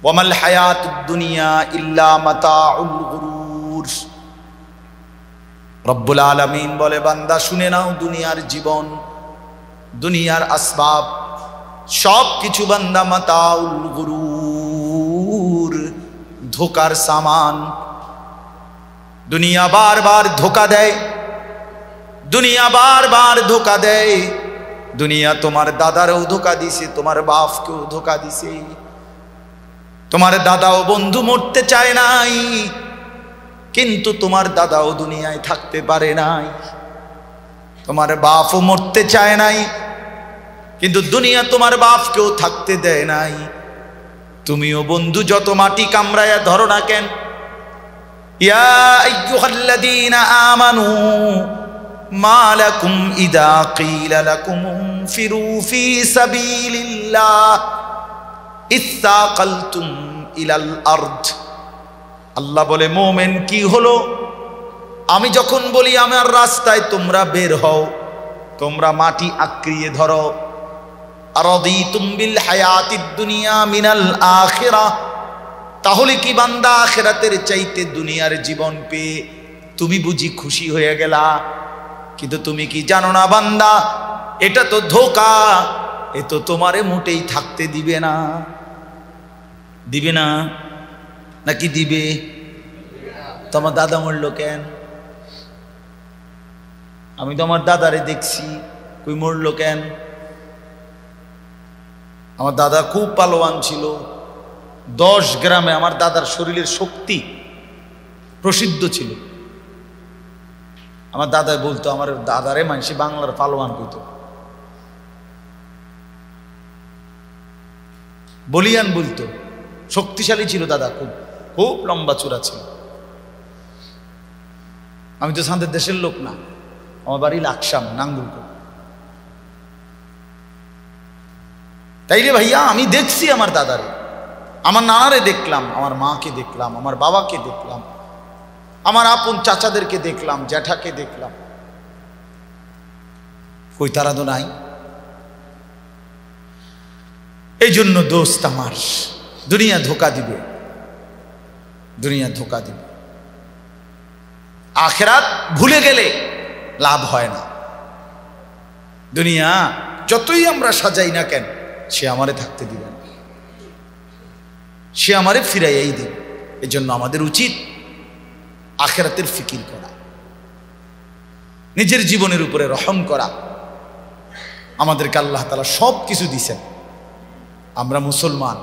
ওয়ামাল হায়াতুদ দুনিয়া ইল্লা মাতাউল গুরুর। রব্বুল আলামিন বলে, বান্দা শুনে নাও, দুনিয়ার জীবন, দুনিয়ার আসবাব সব কিছু বান্দা মাতাউল গুরুর, ধোকার সামান। দুনিয়া বারবার ধোকা দেয়, দুনিয়া বারবার ধোকা দেয়। দুনিয়া তোমার দাদারও ধোকা দিছে, তোমার বাপকেও ধোকা দিছে। তোমার দাদাও বন্ধু মরতে চায় নাই, কিন্তু তোমার দাদাও দুনিয়ায় থাকতে পারে নাই। তোমার বাপও মরতে চায় নাই, কিন্তু দুনিয়া তোমার বাপকেও থাকতে দেয় নাই। তুমিও বন্ধু যত মাটি কামড়ায়া ধরো না কেন, ইয়া আইয়ুহাল্লাযীনা আমানু মা লাকুম ইযা ক্বিলা লাকুম ইনফিরু ফী সাবিলিল্লাহ ইসসাকালতুম ইলাল আরদ। আল্লাহ বলে, মুমিন কি হলো, আমি যখন বলি আমার রাস্তায় তোমরা বের হও, তোমরা মাটি আঁকড়িয়ে ধরো। আরাদিতুম বিল হায়াতিদ দুনিয়া মিনাল আখিরাহ, তাহলে কি বান্দা আখিরাতের চাইতে দুনিয়ার জীবন পেয়ে তুমি বুঝি খুশি হয়ে গেলা? কিন্তু তুমি কি জানো না বান্দা, এটা তো ধোঁকা, এ তো তোমারে মোটেই থাকতে দিবে না। দিবে না নাকি দিবে? তোমার দাদা মরলো কেন? আমি তো আমার দাদারে দেখছি, কই মরলো কেন? আমার দাদা খুব পালোয়ান ছিল, 10 গ্রামে আমার দাদার শরীরের শক্তি প্রসিদ্ধ ছিল। আমার দাদাই বলতো, আমার দাদারে মানুষে বাংলার পালোয়ান কইতো, বলিয়ান বলতো। শক্তিশালী ছিল দাদা, খুব খুব লম্বা চূড়া ছিল। আমি তো সান্দের দেশের লোক না, আমার বাড়ি লাকসাম, নাঙ্গুলকোট। তাইলে ভাইয়া আমি দেখছি আমার দাদারে, আমার নানারে দেখলাম, আমার মাকে দেখলাম, আমার বাবাকে দেখলাম, আমার আপন চাচাদেরকে দেখলাম, জ্যাঠাকে দেখলাম। কই তারা তো নাই। এই জন্য দোস্ত আমার, দুনিয়া ধোকা দিবে, দুনিয়া ধোকা দিবে। আখিরাত ভুলে গেলে লাভ হয় না। দুনিয়া যতই আমরা সাজাই না কেন, সে আমারে থাকতে দিবে না, সে আমারে ফিরাইয়াই দিবে। এই জন্য আমাদের উচিত আখিরাতের ফিকির করা, নিজের জীবনের উপরে রহম করা। আমাদেরকে আল্লাহ তাআলা সব কিছু দিয়েছেন, আমরা মুসলমান,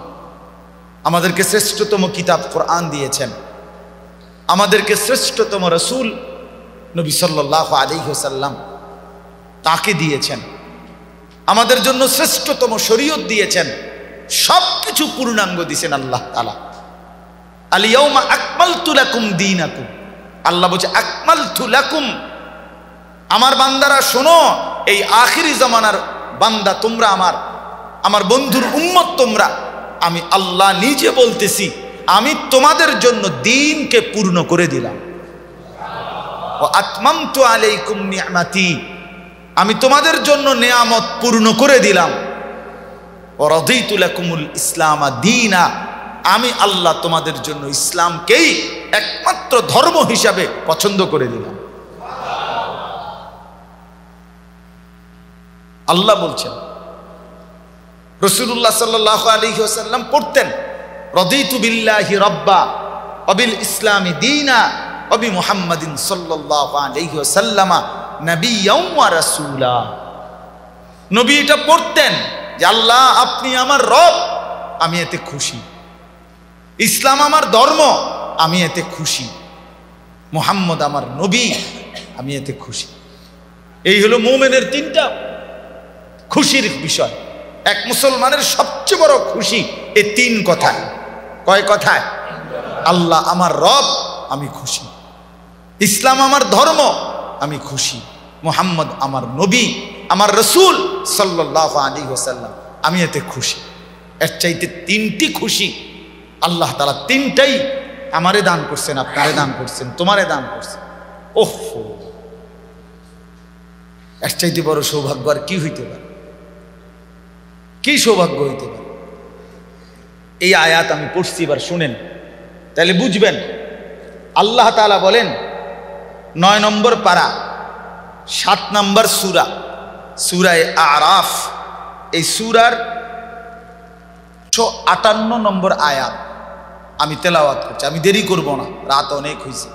আমাদেরকে শ্রেষ্ঠতম কিতাব কোরআন দিয়েছেন, আমাদেরকে শ্রেষ্ঠতম রাসূল নবী সাল্লাল্লাহু আলাইহি ওয়াসাল্লাম তাকে দিয়েছেন, আমাদের জন্য শ্রেষ্ঠতম শরীয়ত দিয়েছেন, সব কিছু পূর্ণাঙ্গ দিয়েছেন আল্লাহ তাআলা। আল ইয়াউমা আকমালতু লাকুম দীনাকুম, আল্লাহ বলছে আকমালতু লাকুম। আমার বান্দারা শোনো, এই আখিরি জামানার বান্দা তোমরা, আমার বন্ধুর উম্মত তোমরা, আমি আল্লাহ নিজে বলতেছি, আমি তোমাদের জন্য দ্বীনকে পূর্ণ করে দিলাম। ওয়া আতমামতু আলাইকুম নি'মাতি, আমি তোমাদের জন্য নেয়ামত পূর্ণ করে দিলাম। ওয়া রাদিতু লাকুমুল ইসলাম দীনা, আমি আল্লাহ তোমাদের জন্য ইসলামকেই একমাত্র ধর্ম হিসাবে পছন্দ করে দিলাম। আল্লাহ বলছেন, রাসূলুল্লাহ সাল্লাল্লাহু আলাইহি ওয়াসাল্লাম পড়তেন, রাদিতু বিল্লাহি রাব্বা ওয়া বিল ইসলামি দীনা ওয়া বি মুহাম্মাদিন সাল্লাল্লাহু আলাইহি ওয়াসাল্লাম নাবিয়্যান ওয়া রাসূলা। নবী এটা পড়তেন যে আল্লাহ আপনি আমার রব, আমি এতে খুশি। ইসলাম আমার ধর্ম, আমি এতে খুশি। মুহাম্মদ আমার নবী, আমি এতে খুশি। এই হলো মুমিনের 3টা খুশির বিষয়। এক মুসলমানের সবচেয়ে বড় খুশি এই 3 কথায়। কয় কথায়? আল্লাহ আমার রব, আমি খুশি। ইসলাম আমার ধর্ম, আমি খুশি। মুহাম্মদ আমার নবী, আমার রাসূল সাল্লাল্লাহু আলাইহি ওয়াসাল্লাম, আমি এতে খুশি। এর চাইতে 3টি খুশি আল্লাহ তাআলা 3টাই আমারে দান করছেন, আপনারে দান করছেন, তোমারে দান করছেন। ওহো, এর চাইতে বড় সৌভাগ্য আর কি হইতে পারে? কি সৌভাগ্য হইতে পারে? এই আয়াত আমি পড়ছি, এবার শুনেন, তাহলে বুঝবেন। আল্লাহ তাআলা বলেন 9 নম্বর পারা 7 নম্বর সূরা, সূরা আরাফ, এই সূরার 158 নম্বর আয়াত আমি তেলাওয়াত করছি, আমি দেরি করব না, রাত অনেক হয়েছে।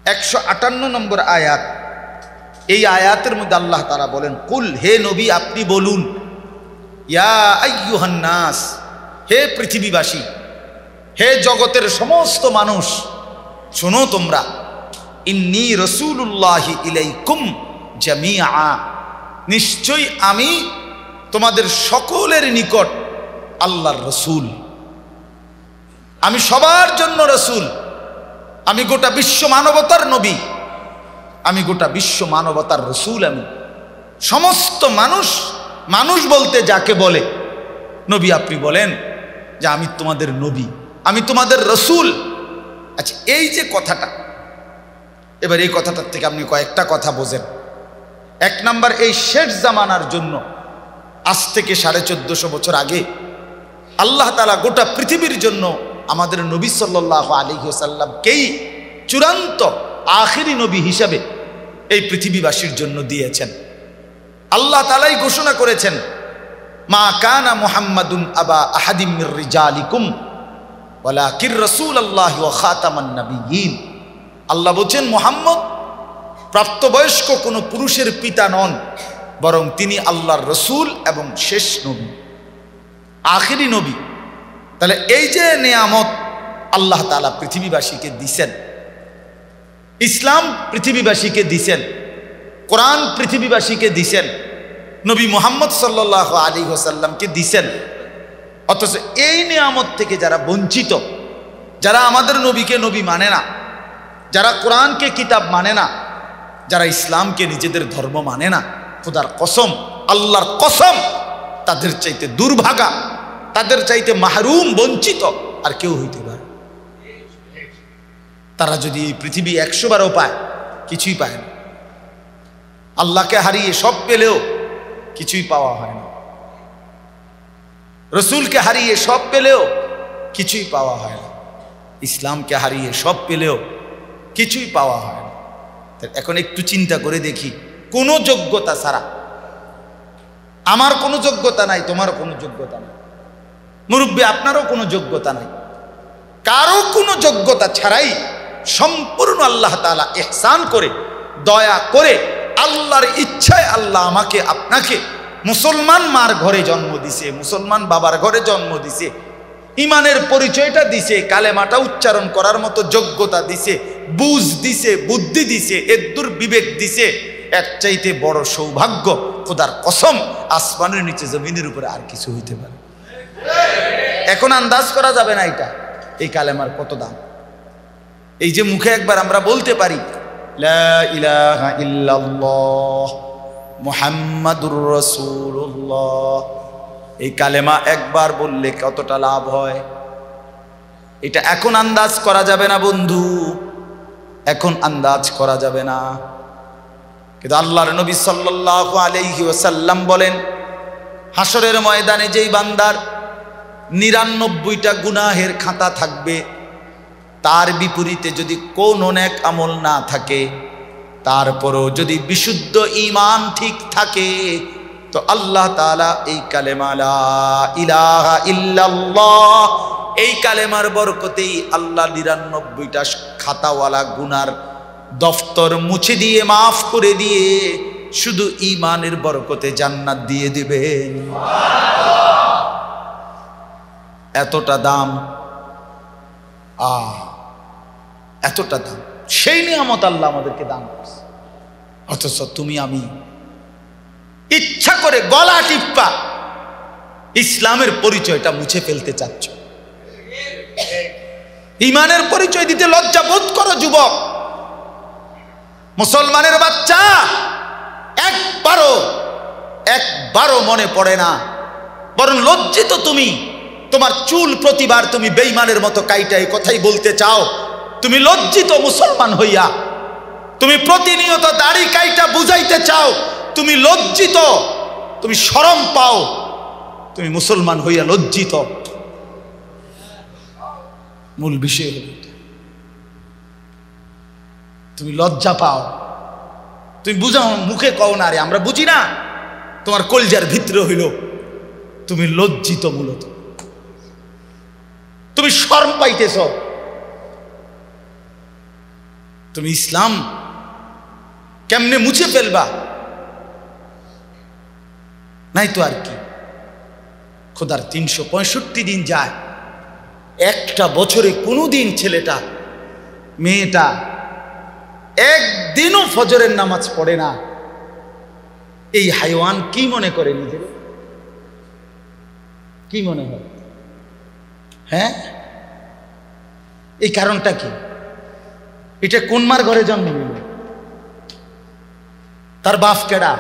158 নম্বর আয়াত, এই আয়াতের মধ্যে আল্লাহ তাআলা বলেন, কুল, হে নবী আপনি বলুন, ইয়া আইয়ুহান নাস, হে পৃথিবীবাসী, হে জগতের সমস্ত মানুষ, শোনো তোমরা, ইন্নী রাসূলুল্লাহি ইলাইকুম জামিআ, নিশ্চয়ই আমি তোমাদের সকলের নিকট আল্লাহর রসুল। আমি সবার জন্য রসুল, আমি গোটা বিশ্ব মানবতার নবী, আমি গোটা বিশ্ব মানবতার রসুল। আমি সমস্ত মানুষ, মানুষ বলতে যাকে বলে, নবী আপনি বলেন যে আমি তোমাদের নবী, আমি তোমাদের রসুল। আচ্ছা, এই যে কথাটা, এবার এই কথাটার থেকে আপনি কয়েকটা কথা বোঝেন। 1 নাম্বার, এই শেষ জামানার জন্য আজ থেকে 1450 বছর আগে আল্লাহ তাআলা গোটা পৃথিবীর জন্য আমাদের নবী সাল্লাল্লাহু আলাইহি ওয়াসাল্লামকেই চূড়ান্ত আখিরি নবী হিসাবে এই পৃথিবীবাসীর জন্য দিয়েছেন। আল্লাহ তাআলাই ঘোষণা করেছেন, মা কানা মুহাম্মাদুন আবা আহাদিম মির রিজালিকুম ওয়ালাকির রাসূলুল্লাহি ওয়া খাতামান নাবিয়্যিন। আল্লাহ বলেন, মুহাম্মদ প্রাপ্তবয়স্ক কোনো পুরুষের পিতা নন, বরং তিনি আল্লাহর রসুল এবং শেষ নবী, আখিরি নবী। তাহলে এই যে নিয়ামত আল্লাহ তাআলা পৃথিবীবাসীকে দিছেন, ইসলাম পৃথিবীবাসীকে দিছেন, কোরআন পৃথিবীবাসীকে দিছেন, নবী মুহাম্মদ সাল্লাল্লাহু আলাইহি ওয়াসাল্লামকে দিছেন, অথচ এই নিয়ামত থেকে যারা বঞ্চিত, যারা আমাদের নবীকে নবী মানে না, যারা কোরআনকে কিতাব মানে না, যারা ইসলামকে নিজেদের ধর্ম মানে না, খোদার কসম, আল্লাহর কসম, তাদের চাইতে দুর্ভাগা, তাদের চাইতে মাহরুম, বঞ্চিত আর কেউ হইতে পারে। তারা যদি এই পৃথিবী 100 বারও পায়, কিছুই পায় না। আল্লাহকে হারিয়ে সব পেলেও কিছুই পাওয়া হয় না, রসুলকে হারিয়ে সব পেলেও কিছুই পাওয়া হয় না, ইসলামকে হারিয়ে সব পেলেও কিছুই পাওয়া হয় না। এখন একটু চিন্তা করে দেখি, কোনো যোগ্যতা ছাড়া, আমার কোনো যোগ্যতা নাই, তোমারও কোনো যোগ্যতা নাই, মুরব্বী আপনারও কোনো যোগ্যতা নাই, কারো কোনো যোগ্যতা ছাড়াই সম্পূর্ণ আল্লাহ তাআলা ইহসান করে, দয়া করে, আল্লাহর ইচ্ছায় আল্লাহ আমাকে আপনাকে মুসলমান মার ঘরে জন্ম দিছে, মুসলমান বাবার ঘরে জন্ম দিছে, ইমানের পরিচয়টা দিছে, কালেমাটা উচ্চারণ করার মতো যোগ্যতা দিছে, বুঝ দিছে, বুদ্ধি দিছে, এদ্দুর বিবেক দিছে। এর চাইতে বড় সৌভাগ্য খোদার কসম আসমানের নিচে জমিনের উপরে আর কিছু হইতে পারে। এখন আন্দাজ করা যাবে না এটা, এই কালেমার কত দাম। এই যে মুখে একবার আমরা বলতে পারি লা ইলাহা ইল্লাল্লাহ মুহাম্মাদুর রাসূলুল্লাহ, এই কালেমা একবার বললে কতটা লাভ হয়, এটা এখন আন্দাজ করা যাবে না বন্ধু, এখন আন্দাজ করা যাবে না। কিন্তু আল্লাহর নবী সাল্লাল্লাহু আলাইহি ওয়াসাল্লাম বলেন, হাসরের ময়দানে যেই বান্দার 99টা গুনাহের খাতা থাকবে, তার বিপরীতে যদি কোনো নেক আমল না থাকে, তারপরও যদি বিশুদ্ধ ঈমান ঠিক থাকে, তো আল্লাহ তাআলা এই কালেমা লা ইলাহা ইল্লাল্লাহ, এই কালেমার বরকতেই আল্লাহ 99টা খাতাওয়ালা গুনার দফতর মুছে দিয়ে, মাফ করে দিয়ে, শুধু ঈমানের বরকতে জান্নাত দিয়ে দিবেন। এতটা দাম, এতটা দাম, সেই নিয়ামত আল্লাহ আমাদেরকে দান করছে। অথচ তুমি আমি ইচ্ছা করে গলা টিপ্পা ইসলামের পরিচয়টা মুছে ফেলতে চাচ্ছ। ঈমানের পরিচয় দিতে লজ্জা বোধ করো যুবক, মুসলমানের বাচ্চা, একবারও মনে পড়ে না, বরং লজ্জিত তুমি। তোমার চুল প্রতিবার তুমি বেঈমানের মতো কাইটা এই কথাই বলতে চাও, তুমি লজ্জিত মুসলমান হইয়া। তুমি প্রতিনিয়ত দাড়ি কাইটা বুঝাইতে চাও, তুমি লজ্জিত, তুমি শরম পাও। তুমি মুসলমান হইয়া লজ্জিত। মূল বিষয় হল তুমি লজ্জা পাও, তুমি বুঝাও, মুখে কও না, রে আমরা বুঝি না, তোমার কলজার ভিতরে হইল তুমি লজ্জিত। মূলত তুমি শরম পাইতেছ। তুমি ইসলাম কেমনে মুছে ফেলবা? নাই তো আর কি। খোদার 365 দিন যায়, একটা বছরে কোনোদিন ছেলেটা মেয়েটা একদিনও ফজরের নামাজ পড়ে না। এই হাইওয়ান কি মনে করে নিজের? কি মনে হয়? হ্যাঁ, এই কারণটা কি? এটা কোন মার ঘরে জন্ম নিল? তার বাপ কেডা?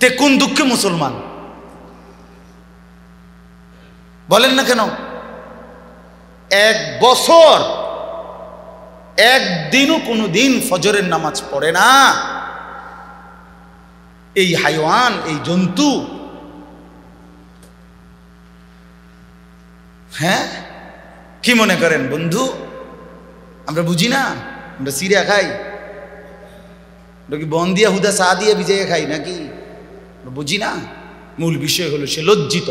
তে কোন দুঃখে মুসলমান? বলেন না কেন? এক বছর একদিনও কোনো দিন ফজরের নামাজ পড়ে না এই হাইওয়ান, এই জন্তু। হ্যাঁ, কি মনে করেন বন্ধু? আমরা বুঝি না? আমরা সিরিয়া খাই, আমরা কি বন দিয়া হুদা চা দিয়ে ভিজাইয়া খাই নাকি? বুঝি না। মূল বিষয় হলো সে লজ্জিত,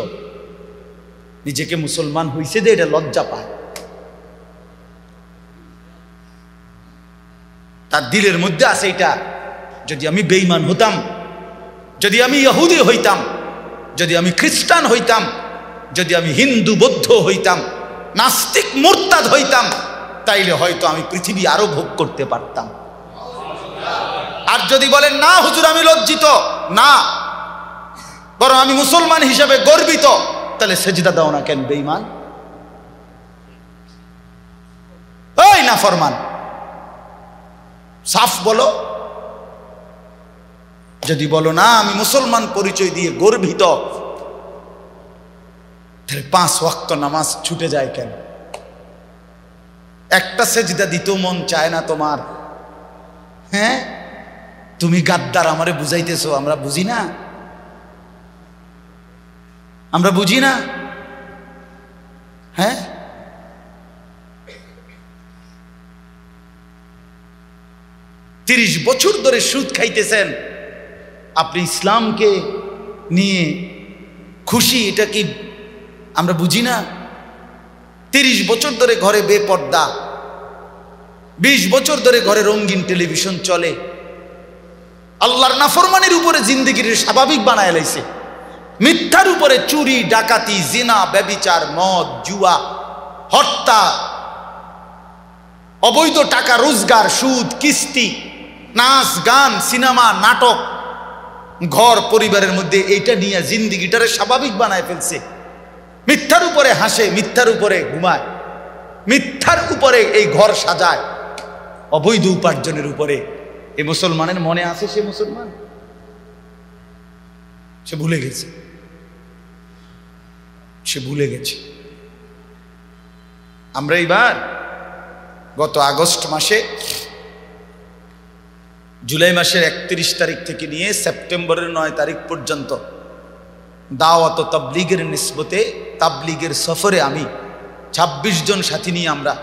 নিজেকে মুসলমান হইছে যে এটা লজ্জা পায়। তার দিলের মধ্যে আছে এটা, যদি আমি বেঈমান হতাম, যদি আমি ইহুদি হইতাম, যদি আমি খ্রিস্টান হইতাম, যদি আমি হিন্দু বৌদ্ধ হইতাম, নাস্তিক মুরতাদ হইতাম, তাইলে হয়তো আমি পৃথিবী আরো ভোগ করতে পারতাম। আর যদি বলেন না হুজুর আমি লজ্জিত না, বরং আমি মুসলমান হিসেবে গর্বিত, তাহলে সেজদা দাও না কেন বেঈমান? ওই নাফরমান, সাফ বলো। যদি বলো না আমি মুসলমান পরিচয় দিয়ে গর্বিত, তাহলে 5 ওয়াক্ত নামাজ ছুটে যায় কেন? একটা সেজদা দিতেও মন চায় না তোমার? হ্যাঁ, তুমি গাদ্দার আমারে বুঝাইতেছো। আমরা বুঝি না? আমরা বুঝি না? হ্যাঁ, 30 বছর ধরে সুদ খাইতেছেন, আপনি ইসলামকে নিয়ে খুশি, এটা কি আমরা বুঝি না? 30 বছর ধরে ঘরে বেপর্দা, 20 বছর ধরে ঘরে রঙিন টেলিভিশন চলে, আল্লাহর নাফরমানির উপরে জিন্দেগির স্বাভাবিক বানায় লাইছে, মিথ্যার উপরে চুরি ডাকাতি জিনা ব্যভিচার মদ জুয়া হত্যা অবৈধ টাকা রোজগার সুদ কিস্তি নাচ গান সিনেমা নাটক ঘর পরিবারের মধ্যে এইটা নিয়ে জিন্দেগিটারে স্বাভাবিক বানায় ফেলছে। মিথ্যার উপরে হাসে, মিথ্যার উপরে ঘুমায়, মিথ্যার উপরে এই ঘর সাজায়, অবৈধ উপার্জনের উপরে। এই মুসলমানের মনে আছে সে মুসলমান? সে ভুলে গেছে, সে ভুলে গেছে। আমরা এইবার গত আগস্ট মাসে জুলাই মাসের 31 তারিখ থেকে নিয়ে সেপ্টেম্বরের 9 তারিখ পর্যন্ত দাওয়াত ও তাবলীগের নিসবতে তাবলীগের সফরে আমি 26 জন সাথী নিয়ে আমরা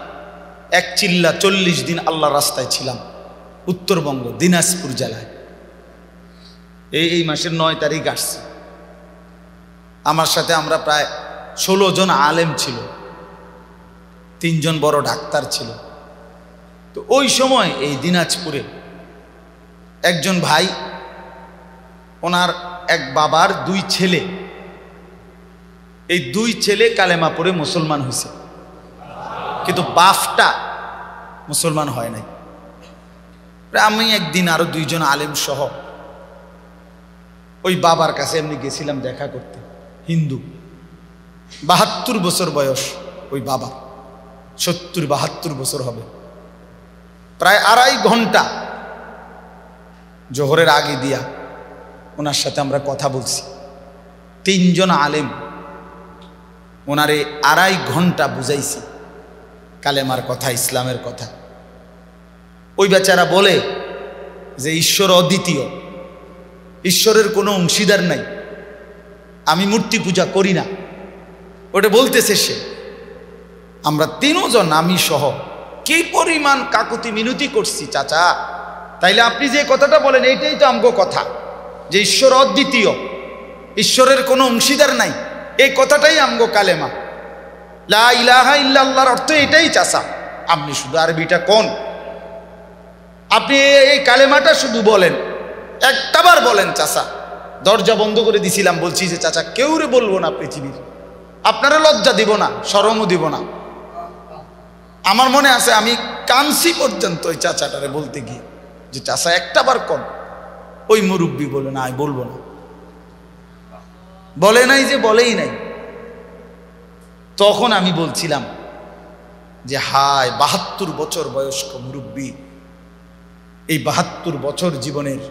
এক চিল্লা 40 দিন আল্লাহর রাস্তায় ছিলাম উত্তরবঙ্গ দিনাজপুর জেলায়। এই মাসের 9 তারিখ আসছে। আমার সাথে আমরা প্রায় 16 জন আলেম ছিল, 3 জন বড় ডাক্তার ছিল। তো ওই সময় এই দিনাজপুরে একজন ভাই, ওনার এক বাবার 2 ছেলে, এই 2 ছেলে কালেমা পড়ে মুসলমান হয়েছে, কিন্তু বাপটা মুসলমান হয় নাই। আমি একদিন আরো 2 জন আলেম সহ ওই বাবার কাছে এমনি গেছিলাম দেখা করতে। হিন্দু, 72 বছর বয়স ওই বাবা, 70-72 বছর হবে। প্রায় 2.5 ঘন্টা জোহরের আগে দিয়া ওনার সাথে আমরা কথা বলছি। 3 জন আলেম ওনারে 2.5 ঘন্টা বুঝাইছি কালেমার কথা, ইসলামের কথা। ওই বেচারা বলে যে ঈশ্বর অদ্বিতীয়, ঈশ্বরের কোনো অংশীদার নাই, আমি মূর্তি পূজা করি না, ওটা বলতেছে সে। আমরা তিনজন, আমি সহ, কি পরিমাণ কাকুতি মিনতি করছি চাচা। তাইলে আপনি যে কথাটা বলেন এইটাই তো আমগো কথা, যে ঈশ্বর অদ্বিতীয়, ঈশ্বরের কোনো অংশীদার নাই, এই কথাটাই আমগো কালেমা। লা ইলাহা ইল্লাল্লাহর অর্থ এটাই চাচা। আপনি শুধু আরবিটা কোন, আপনি এই কালেমাটা শুধু বলেন, একটাবার বলেন চাচা। দরজা বন্ধ করে দিছিলাম, বলছি যে চাচা কেউরে বলবো না পৃথিবীর, আপনারা লজ্জা দিব না, শরমও দিব না। আমার মনে আছে আমি কানসি পর্যন্ত ওই চাচাটারে বলতে গিয়ে যে চাচা একটাবার কোন। ওই মুরব্বী বলে না, আমি বলবো না। বলে নাই যে বলেই নাই। তখন আমি বলছিলাম যে হায়, 72 বছর বয়স্ক মুরব্বী, এই 72 বছর জীবনের,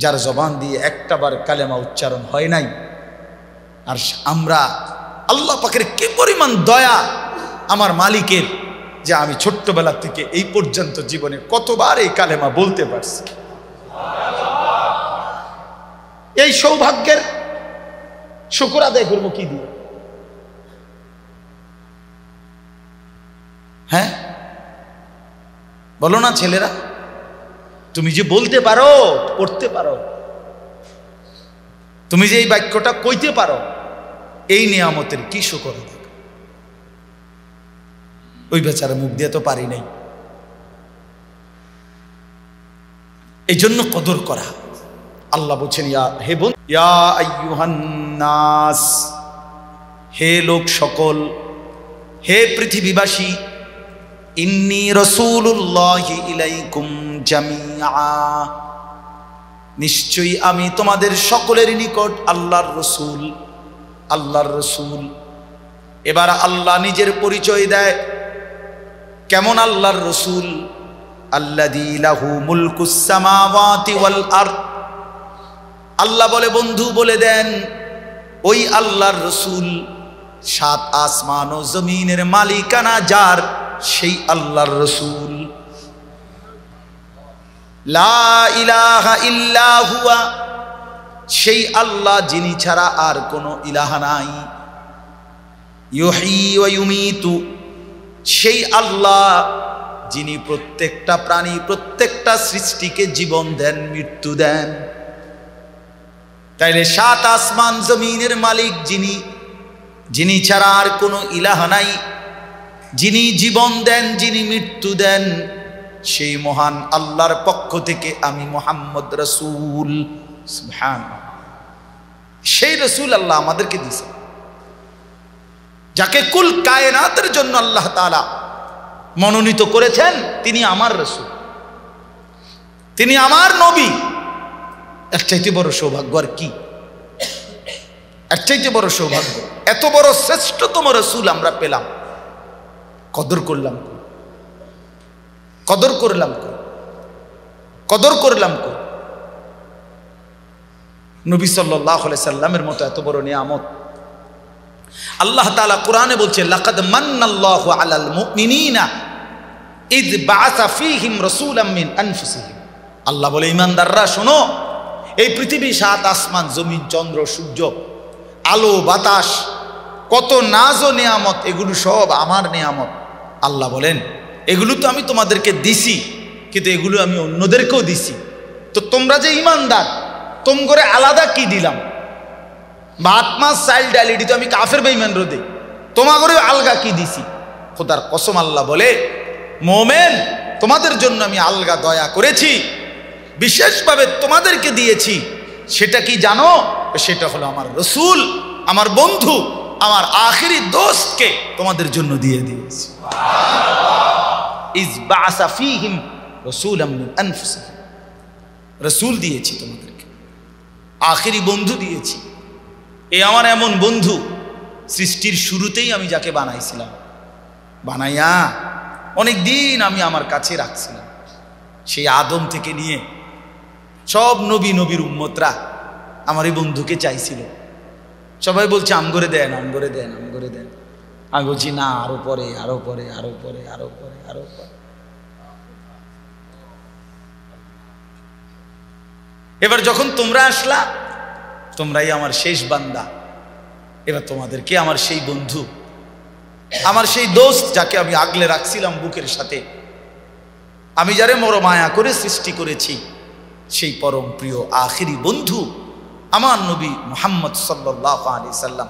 যার জবান দিয়ে একটাবার কালেমা উচ্চারণ হয় নাই। আর আমরা, আল্লাহ পাকের কি পরিমাণ দয়া আমার মালিকের, যে আমি ছোট্টবেলা থেকে এই পর্যন্ত জীবনে কতবার এই কালেমা বলতে পারছি। এই সৌভাগ্যের শুকর আদায় করবো কি দিয়ে? হ্যাঁ বলো না ছেলেরা, তুমি যে বলতে পারো, পড়তে পারো, তুমি যে এই বাক্যটা কইতে পারো, এই নিয়ামতের কি শুকর আদায়? ওই বেচারা মুখ দিয়ে তো পারি নাই। এই জন্য কদর করা। আল্লাহ বলছেন, ইয়া আইয়ুহান নাস, হে লোক সকল, হে পৃথিবীবাসী, ইন্নী রাসূলুল্লাহি ইলাইকুম জামিআ, নিশ্চয়ই আমি তোমাদের সকলের নিকট আল্লাহর রসূল। আল্লাহর রসূল। এবার আল্লাহ নিজের পরিচয় দেয়, কেমন আল্লাহর রসূল? আল্লাযী লাহু মুলকুস সামাওয়াতি ওয়াল আরদ। আল্লাহ বলে, বন্ধু বলে দেন, ওই আল্লাহর রসূল 7 আসমান ও জমিনের মালিকানা যার, সেই আল্লাহর রসূল। লা ইলাহা ইল্লা হুয়া, সেই আল্লাহ যিনি ছাড়া আর কোনো ইলাহা নাই। ইউহয়ী ওয়া ইউমীতু, সেই আল্লাহ যিনি প্রত্যেকটা প্রাণী, প্রত্যেকটা সৃষ্টিকে জীবন দেন, মৃত্যু দেন। তাইলে 7 আসমান জমিনের মালিক যিনি, যিনি ছাড়া আর কোনো ইলাহা নাই, যিনি জীবন দেন, যিনি মৃত্যু দেন, সেই মহান আল্লাহর পক্ষ থেকে আমি মুহাম্মদ রাসূল। সুবহানাল্লাহ। সেই রাসূল আল্লাহ আমাদেরকে দিয়েছেন, যাকে কুল কায়নাতের জন্য আল্লাহ তাআলা মনোনীত করেছেন। তিনি আমার রাসূল, তিনি আমার নবী। এর চাইতে বড় সৌভাগ্য আর কি? এর চাইতে বড় সৌভাগ্য, এত বড় শ্রেষ্ঠতম রাসূল আমরা পেলাম। কদর করলাম, কদর করলাম, কদর করলাম। নবী সাল্লাল্লাহু আলাইহি সাল্লামের মতো এত বড় নিয়ামত আল্লাহ তাআলা কোরআনে বলছে, লাকাদ মান্নাল্লাহু আলাল মুমিনিনা ইয বাআসা ফীহিম রাসূলাম মিন আনফুসিহিম। আল্লাহ বলে, ঈমানদাররা শোনো, এই পৃথিবী, 7 আসমান, জমিন, চন্দ্র, সূর্য, আলো, বাতাস, কত নাজ ও নিয়ামত, এগুলো সব আমার নিয়ামত। আল্লাহ বলেন, এগুলো তো আমি তোমাদেরকে দিছি, কিন্তু এগুলো আমি অন্যদেরকেও দিছি। তো তোমরা যে ঈমানদার, তোম করে আলাদা কি দিলাম? ভাত মাছ চাল ডাল এটি তো আমি কাফের বেঈমান রোদে, তোমা করে আলগা কি দিছি? খোদার কসম আল্লাহ বলে, মোমেন, তোমাদের জন্য আমি আলগা দয়া করেছি, বিশেষভাবে তোমাদেরকে দিয়েছি। সেটা কি জানো? সেটা হলো আমার রসূল, আমার বন্ধু, আমার আখিরি দোস্তকে তোমাদের জন্য দিয়ে দিয়েছি। ইয বাআসা ফীহিম রাসূলাম মিন আনফুসিহিম, রসূল দিয়েছি তোমাদেরকে, আখিরি বন্ধু দিয়েছি। এ আমার এমন বন্ধু, সৃষ্টির শুরুতেই আমি যাকে বানাইছিলাম, বানাইয়া অনেক দিন আমি আমার কাছে রাখছিলাম। সেই আদম থেকে নিয়ে সব নবী, নবীর উম্মতরা আমার এই বন্ধুকে চাইছিল। সবাই বলছে, আম করে দেন, আম করে দেন, আম করে দেন। আমি বলছি, না, আরো পরে, আরো পরে, আরো পরে, আরো পরে, আরো পরে। এবার যখন তোমরা আসলা, তোমরাই আমার শেষ বান্দা। এবার তোমাদেরকে আমার সেই বন্ধু, আমার সেই দোস্ত, যাকে আমি আগলে রাখছিলাম বুকের সাথে, আমি যারে মরো মায়া করে সৃষ্টি করেছি, সেই পরম প্রিয় আখিরি বন্ধু আমার নবী মুহাম্মদ সাল্লাল্লাহু আলাইহি সাল্লাম,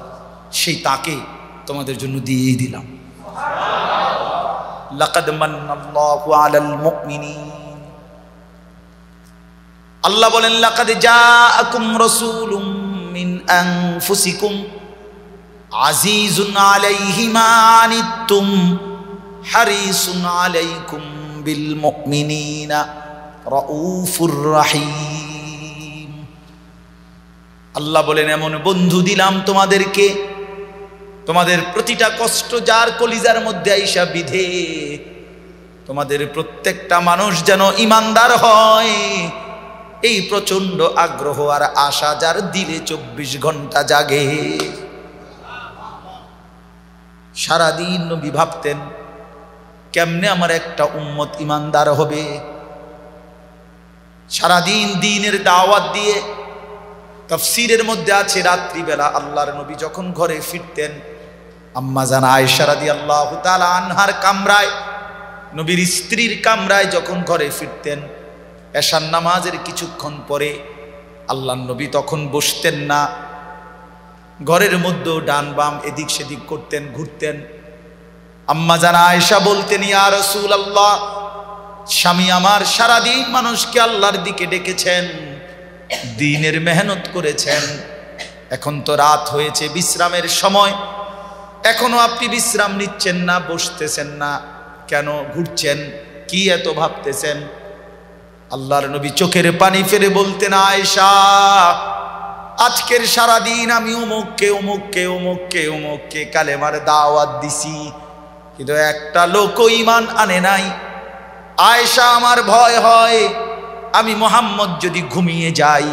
সেই তাকে তোমাদের জন্য দিয়েই দিলাম। লাকাদ মান্নাল্লাহু আলাল মুমিনিন। আল্লাহ বলেন, লাকাদ জাআকুম রাসূলুম মিন আনফুসিকুম আজিজুন আলাইহি মা আনিতুম হারিসুন আলাইকুম বিল মুমিনিনা রাউফুর রহিম। আল্লাহ বলেন, এমন বন্ধু দিলাম তোমাদেরকে, তোমাদের প্রতিটা কষ্ট যার কলিজার মধ্যে আইসা বিধে, তোমাদের প্রত্যেকটা মানুষ যেন ইমানদার হয়, এই প্রচন্ড আগ্রহ আর আশা যার দিলে 24 ঘন্টা জাগে। সারাদিন নবী ভাবতেন, কেমনে আমার একটা উম্মত ইমানদার হবে। সারাদিন দ্বীনের দাওয়াত দিয়ে, তাফসীরের মধ্যে আছে রাত্রিবেলা আল্লাহর নবী যখন ঘরে ফিরতেন, আম্মা জান আয়েশা রাদিয়াল্লাহু তাআলা আনহার কামরায়, নবীর স্ত্রীর কামরায় যখন ঘরে ফিরতেন, এশার নামাজের কিছুক্ষণ পরে আল্লাহর নবী তখন বসতেন না, ঘরের মধ্যে ডান বাম এদিক সেদিক করতেন, ঘুরতেন। আম্মা জান আয়েশা বলতেন, ইয়া রাসূলুল্লাহ, স্বামী আমার সারাদিন মানুষকে আল্লাহর দিকে ডেকেছেন, দ্বীনের মেহনত করেছেন, এখন তো রাত হয়েছে, বিশ্রামের সময়, এখনো আপনি বিশ্রাম নিচ্ছেন না, বসতেছেন না কেন, ঘুরছেন, কি এত ভাবতেছেন? আল্লাহর নবী চোখের পানি ফেলে বলতেন, আয়েশা, আজকের সারাদিন আমি অমুককে অমুককে অমুককে অমুককে কালেমার দাওয়াত দিছি, কিন্তু একটা লোক ঈমান আনে নাই। আয়েশা, আমার ভয় হয়, আমি মুহাম্মদ যদি ঘুমিয়ে যাই,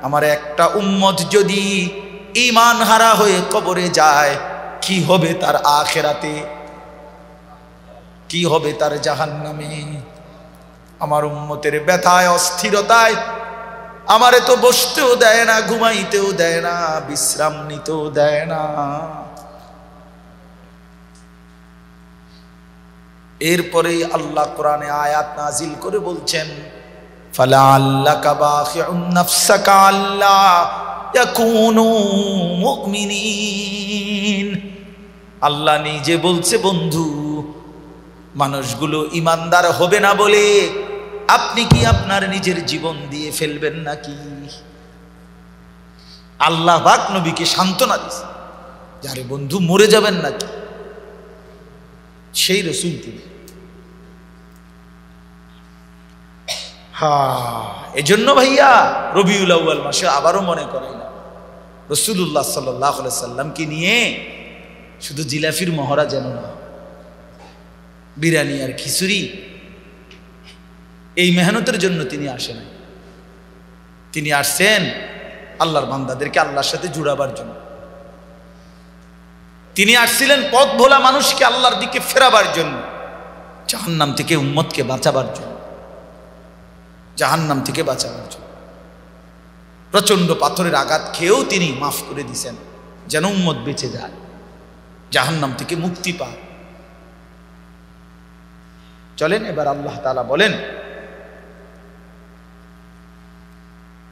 আমার একটা উম্মত যদি ঈমান হারা হয়ে কবরে যায়, কি হবে তার আখিরাতে, কি হবে তার জাহান্নামে? আমার উম্মতের ব্যথায় অস্থিরতায় আমারে তো বসতেও দেয় না, ঘুমাইতেও দেয় না, বিশ্রাম নিতেও দেয় না। এরপরেই আল্লাহ কোরআনে আয়াত নাজিল করে বলছেন, ফালাআল্লাকা বাখিউন নাফসাকা আল্লা ইয়াকুনু মুমিনিন। আল্লাহ নিজে বলছে, বন্ধু, মানুষগুলো ইমানদার হবে না বলে আপনি কি আপনার নিজের জীবন দিয়ে ফেলবেন নাকি? আল্লাহ পাক নবীকে সান্ত্বনা দিয়েছে, যারে বন্ধু মরে যাবেন নাকি, সেই রাসূল তিনি। এজন্য ভাইয়া রবিউল আউয়াল মাসে আবারও মনে করেন, রাসূলুল্লাহ সাল্লাল্লাহু আলাইহি সাল্লামকে নিয়ে শুধু জিলাফির মহড়া যেন না, বিরিয়ানি আর খিচুড়ি, এই মেহনতের জন্য তিনি আসেন। তিনি আসছেন আল্লাহর বান্দাদেরকে আল্লাহর সাথে জুড়াবার জন্য। তিনি আসছিলেন পথ ভোলা মানুষকে আল্লাহর দিকে ফেরাবার জন্য, জাহান্নাম থেকে উম্মতকে বাঁচাবার জন্য, জাহান্নাম থেকে বাঁচাবার জন্য। প্রচন্ড পাথরের আঘাত খেয়েও তিনি মাফ করে দিয়েছেন, যেন উম্মত বেঁচে যায়, জাহান্নাম থেকে মুক্তি পায়। চলেন এবার আল্লাহ তাআলা বলেন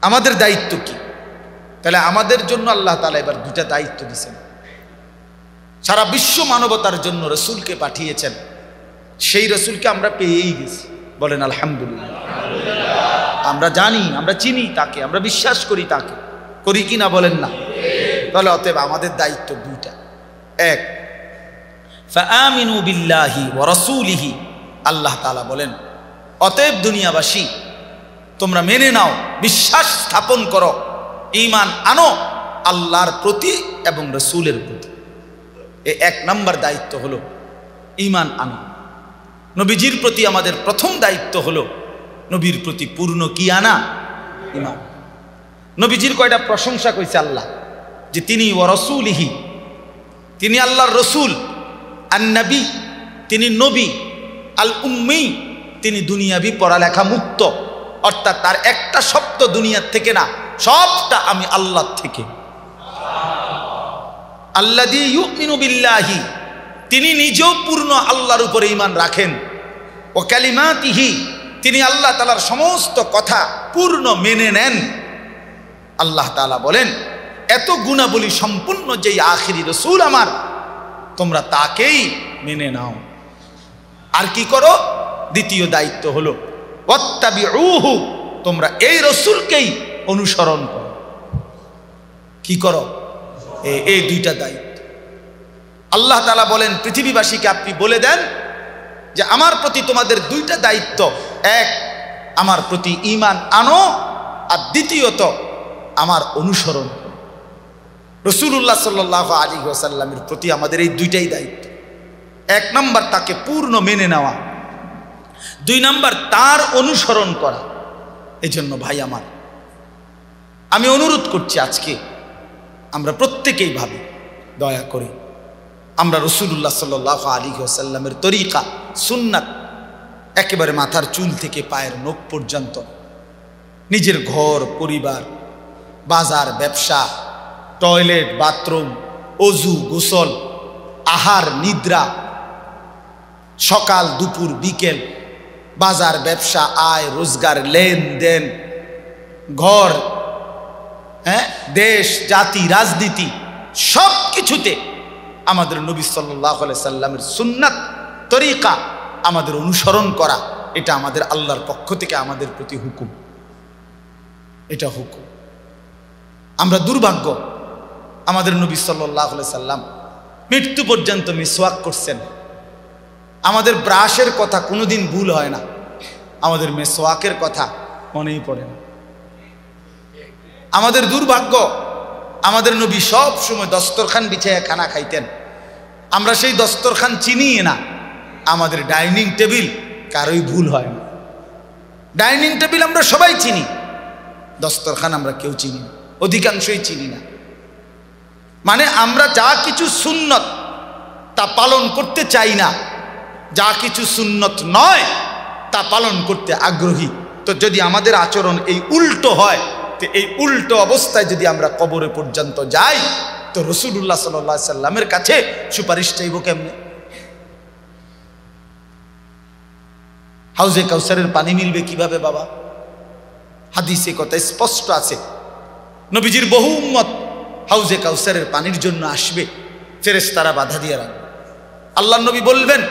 আমাদের দায়িত্ব কি। তাহলে আমাদের জন্য আল্লাহ তাআলা এবার দুটা দায়িত্ব দিয়েছেন। সারা বিশ্ব মানবতার জন্য রসুলকে পাঠিয়েছেন, সেই রসুলকে আমরা পেয়েই গেছি, বলেন আলহামদুলিল্লাহ। আমরা জানি, আমরা চিনি তাকে, আমরা বিশ্বাস করি তাকে, করি কি না বলেন না? তাহলে অতএব আমাদের দায়িত্ব দুইটা। এক, ফাআমিনু বিল্লাহি ওয়া রাসূলিহি। আল্লাহ তাআলা বলেন, অতএব দুনিয়াবাসী তোমরা মেনে নাও, বিশ্বাস স্থাপন করো, ঈমান আনো আল্লাহর প্রতি এবং রসূলের প্রতি। এই এক নম্বর দায়িত্ব হলো ঈমান আনা। নবীজির প্রতি আমাদের প্রথম দায়িত্ব হলো নবীর প্রতি পূর্ণ কি আনা? ঈমান। নবীজির কয়টা প্রশংসা করেছে আল্লাহ, যে তিনি ওয়া রাসূলিহি, তিনি আল্লাহর রসূল, আন নবী, তিনি নবী, আল উম্মি, তিনি দুনিয়াবি পড়ালেখা মুক্ত, অর্থাৎ তার একটা শব্দ দুনিয়ার থেকে না, সবটা আমি আল্লাহ থেকে। আল্লাযী ইউমিনু বিল্লাহি, তিনি নিজেও পূর্ণ আল্লাহর উপরে ঈমান রাখেন। ও কালিমাতিহি, তিনি আল্লাহ তাআলার সমস্ত কথা পূর্ণ মেনে নেন। আল্লাহ তাআলা বলেন, এত গুণাবলী সম্পূর্ণ যেই আখিরি রাসূল আমার, তোমরা তাকেই মেনে নাও। আর কি করো? দ্বিতীয় দায়িত্ব হলো ওয়াত্তাবিউহু, তোমরা এই রাসূলকেই অনুসরণ করো। কি করো? এই দুইটা দায়িত্ব। আল্লাহ তাআলা বলেন, পৃথিবীবাসীকে আপনি বলে দেন যে আমার প্রতি তোমাদের দুইটা দায়িত্ব, এক আমার প্রতি ঈমান আনো, আর দ্বিতীয়ত আমার অনুসরণ করো। রাসূলুল্লাহ সাল্লাল্লাহু আলাইহি ওয়াসাল্লামের প্রতি আমাদের এই দুইটাই দায়িত্ব। এক নাম্বার তাকে পূর্ণ মেনে নেওয়া, দুই নাম্বার তার অনুসরণ করা। এজন্য ভাই আমার, আমি অনুরোধ করছি, আজকে আমরা প্রত্যেকেই ভাবি, দয়া করে আমরা রাসূলুল্লাহ সাল্লাল্লাহু আলাইহি ওয়াসাল্লামের তরিকা সুন্নাত একেবারে মাথার চুল থেকে পায়ের নখ পর্যন্ত, নিজের ঘর পরিবার, বাজার ব্যবসা, টয়লেট বাথরুম, অজু গোসল, আহার নিদ্রা, সকাল দুপুর বিকেল, বাজার ব্যবসা, আয় রোজগার, লেনদেন, ঘর, দেশ জাতি রাজনীতি, সব কিছুতে আমাদের নবী সাল্লাল্লাহু আলাইহি সাল্লামের সুন্নাত তরিকা আমাদের অনুসরণ করা, এটা আমাদের আল্লাহর পক্ষ থেকে আমাদের প্রতি হুকুম। এটা হুকুম। আমরা দুর্ভাগ্য, আমাদের নবী সাল্লাল্লাহু আলাইহি সাল্লাম মৃত্যু পর্যন্ত মিসওয়াক করছেন। আমাদের ব্রাশের কথা কোনোদিন ভুল হয় না, আমাদের মিসওয়াকের কথা মনেই পড়ে না। আমাদের দুর্ভাগ্য, আমাদের নবী সব সময় দস্তরখান বিছাইয়া খানা খাইতেন, আমরা সেই দস্তরখান চিনি না। আমাদের ডাইনিং টেবিল কারোই ভুল হয় না। ডাইনিং টেবিল আমরা সবাই চিনি, দস্তরখান আমরা কেউ চিনি না, অধিকাংশই চিনি না। মানে আমরা যা কিছু সুন্নত তা পালন করতে চাই না, যা কিছু সুন্নত নয় তা পালন করতে আগ্রহী। তো যদি আমাদের আচরণ এই উল্টো হয়, তো এই উল্টো অবস্থায় যদি আমরা কবরে পর্যন্ত যাই, তো রাসূলুল্লাহ সাল্লাল্লাহু আলাইহি সাল্লামের কাছে সুপারিশ চাইব কেমনে? হাউজে কাউসারের পানি মিলবে কিভাবে বাবা? হাদিসে কথা স্পষ্ট আছে, নবীজির বহু উম্মত হাউজে কাউসারের পানির জন্য আসবে, ফেরেশতারা বাধা দিয়ে রাখবে। আল্লাহর নবী বলবেন,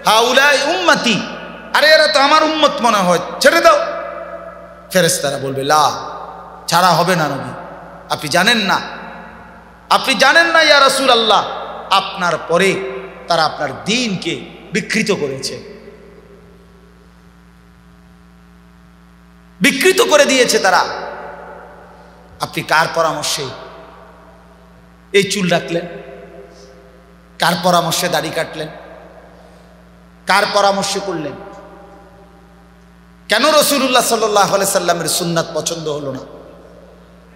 হাউলাই উম্মতি, আরে এরা তো আমার উম্মত মনে হয়, ছেড়ে দাও। ফেরেশতারা বলবে, লা, ছাড়া হবে না নবী, আপনি জানেন না, আপনি জানেন না ইয়া রাসূলুল্লাহ, আপনার পরে তারা আপনার দ্বীনকে বিকৃত করেছে, বিকৃত করে দিয়েছে তারা। আপনি কার পরামর্শে এই চুল রাখলেন? কার পরামর্শে দাড়ি কাটলেন? কার পরামর্শে করলেন? কেন রাসূলুল্লাহ সাল্লাল্লাহু আলাইহি সাল্লামের সুন্নাত পছন্দ হলো না?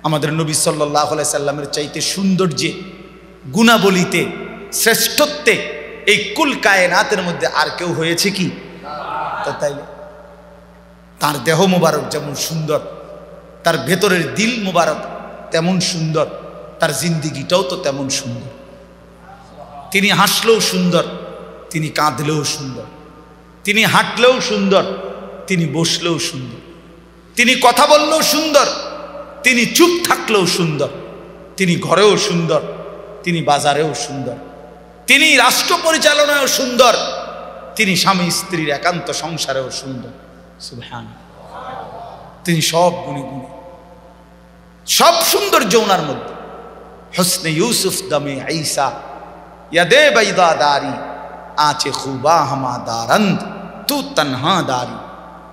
আমাদের নবী সাল্লাল্লাহু আলাইহি সাল্লামের চাইতে সৌন্দর্যে, গুণাবলীতে, শ্রেষ্ঠত্বে এই কুল কায়নাতের মধ্যে আর কেউ হয়েছে কি? তো তাইলে তার দেহ মুবারক যেমন সুন্দর, তার ভেতরের দিল মুবারক তেমন সুন্দর, তার জিন্দিগিটাও তো তেমন সুন্দর। তিনি হাসলেও সুন্দর, তিনি কাঁদলেও সুন্দর, তিনি হাঁটলেও সুন্দর, তিনি বসলেও সুন্দর, তিনি কথা বললেও সুন্দর, তিনি চুপ থাকলেও সুন্দর, তিনি ঘরেও সুন্দর, তিনি বাজারেও সুন্দর, তিনি রাষ্ট্র পরিচালনায়ও সুন্দর, তিনি স্বামী স্ত্রীর একান্ত সংসারেও সুন্দর। সুবহানাল্লাহ, তিনি সব গুণে গুণে, সব সৌন্দর্য ওনার মধ্যে। হুসনে ইউসুফ দমে ঈসা, ইয়াদে বাইদা দারি, আঁচে খুবা হামা দারন্দ, তু তনহা দারি।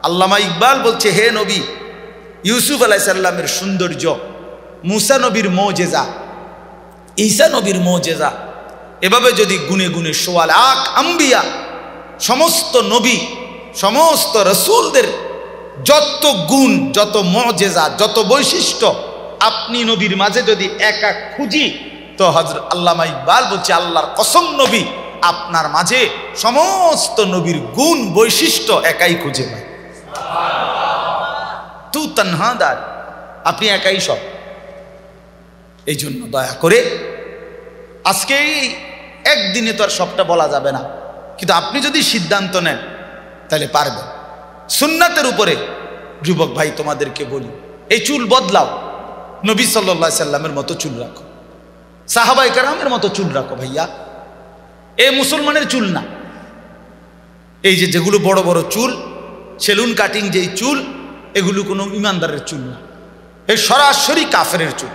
আল্লামা ইকবাল বলছে, হে নবী, ইউসুফ আলাইহিস সালামের সৌন্দর্য, মুসা নবীর মুজিজা, ঈসা নবীর মুজিজা, এভাবে যদি গুনে গুনে সোয়া লাখ আম্বিয়া, সমস্ত নবী, সমস্ত রাসূলদের যত গুণ, যত মুজিজা, যত বৈশিষ্ট্য আপনি নবীর মাঝে যদি একা খুঁজি, তো হযরত আল্লামা ইকবাল বলছে, আল্লাহর কসম নবী, আপনার মাঝে সমস্ত নবীর গুণ বৈশিষ্ট্য একাই খুঁজে পায়। তু তনহা দার, আপনি একাই সব। এই জন্য দয়া করে আজকে একদিনে তো আর সবটা বলা যাবে না, কিন্তু আপনি যদি সিদ্ধান্ত নেন তাহলে পারবেন। সুন্নাতের উপরে যুবক ভাই তোমাদেরকে বলি, এই চুল বদলাও, নবী সাল্লাল্লাহু আলাইহি সাল্লামের মতো চুল রাখো, সাহাবায়ে কেরামের মতো চুল রাখো ভাইয়া। এ মুসলমানের চুল না, এই যেগুলো বড় বড় চুল, সেলুন কাটিং যেই চুল, এগুলো কোনো ইমানদারের চুল না, এই সরাসরি কাফেরের চুল,